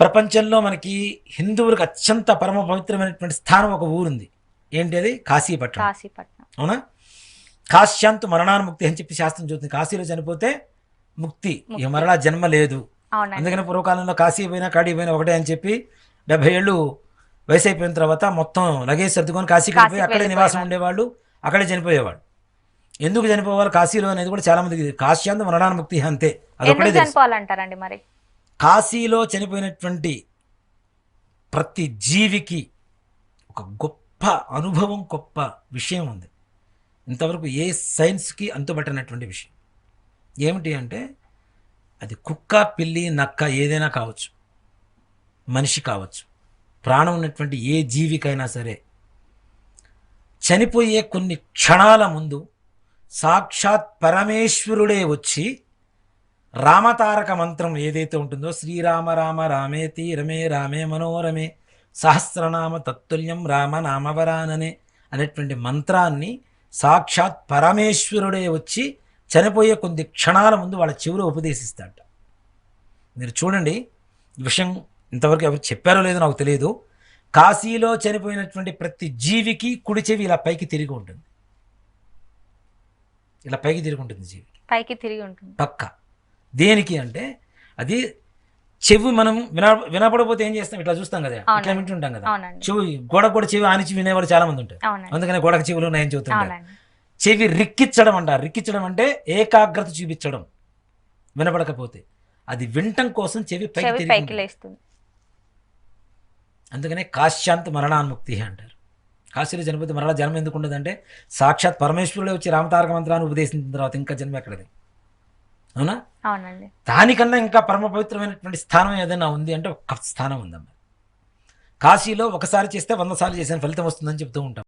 ప్రపంచంలో మనకి హిందువులకు అత్యంత పరమ పవిత్రమైనటువంటి స్థానం ఒక ఊరుంది. ఏంటి అది? కాశీపట్నం. కాశీపట్నం. అవునా? కాశ్యాంతు మరణాన్ముక్తి అని చెప్పి శాస్త్రం చూస్తుంది. కాశీలో చనిపోతే ముక్తి, ఇక మరలా జన్మ లేదు. అందుకని పూర్వకాలంలో కాశీ పోయినా కాడి పోయినా ఒకటే అని చెప్పి 70 ఏళ్ళు వయసు అయిపోయిన తర్వాత మొత్తం లగేజ్ సర్దుకొని కాశీకి వెళ్ళిపోయి అక్కడే నివాసం ఉండేవాళ్ళు, అక్కడే చనిపోయేవాళ్ళు. ఎందుకు చనిపోవాలి కాశీలో అనేది కూడా చాలా మందికి కాశ్యాంతు మరణాన్ముక్తి అంతే, అదొకటే చనిపోవాలంటారండి. మరి కాశీలో చనిపోయినటువంటి ప్రతి జీవికి ఒక గొప్ప అనుభవం, గొప్ప విషయం ఉంది. ఇంతవరకు ఏ సైన్స్కి అంతుబట్టనటువంటి విషయం. ఏమిటి అంటే అది కుక్క, పిల్లి, నక్క ఏదైనా కావచ్చు, మనిషి కావచ్చు, ప్రాణం ఉన్నటువంటి ఏ జీవికైనా సరే చనిపోయే కొన్ని క్షణాల ముందు సాక్షాత్ పరమేశ్వరుడే వచ్చి రామతారక మంత్రం ఏదైతే ఉంటుందో, శ్రీరామ రామ రామేతి రమే రామే మనోరమే సహస్రనామ తత్తుల్యం రామ నామవరాననే అనేటువంటి మంత్రాన్ని సాక్షాత్ పరమేశ్వరుడే వచ్చి చనిపోయే కొన్ని క్షణాల ముందు వాళ్ళ చెవిలో ఉపదేశిస్తాడట. మీరు చూడండి, ఈ విషయం ఇంతవరకు ఎవరు చెప్పారో లేదో నాకు తెలియదు. కాశీలో చనిపోయినటువంటి ప్రతి జీవికి కుడి చెవి ఇలా పైకి తిరిగి ఉంటుంది, ఇలా పైకి తిరిగి ఉంటుంది, జీవి పైకి తిరిగి ఉంటుంది పక్క. దేనికి అంటే అది చెవి మనం వినపడపోతే ఏం చేస్తాం, ఇట్లా చూస్తాం కదా, ఇట్లా వింటుంటాం కదా. చెవి గోడకు కూడా చెవి ఆనిచి వినేవాళ్ళు చాలా మంది ఉంటారు. అందుకని గోడకు చెవులు ఉన్నాయని చెబుతుంటారు. చెవి రిక్కించడం అంటారు. రిక్కించడం అంటే ఏకాగ్రత చూపించడం. వినపడకపోతే అది వినటం కోసం చెవి పైకి లేస్తుంది. అందుకనే కాశ్యాంత్ మరణాన్ముక్తి అంటారు. కాశీలో చనిపోతే మరలా జన్మ ఎందుకు ఉండదంటే సాక్షాత్ పరమేశ్వరుడే వచ్చి రామతారక మంత్రాన్ని ఉపదేశించిన తర్వాత ఇంకా జన్మ ఎక్కడది? అవునా? దానికన్నా ఇంకా పరమ పవిత్రమైనటువంటి స్థానం ఏదైనా ఉంది అంటే ఒక్క స్థానం ఉందమ్మా. కాశీలో ఒకసారి చేస్తే 100 సార్లు చేసిన ఫలితం వస్తుందని చెప్తూ ఉంటాం.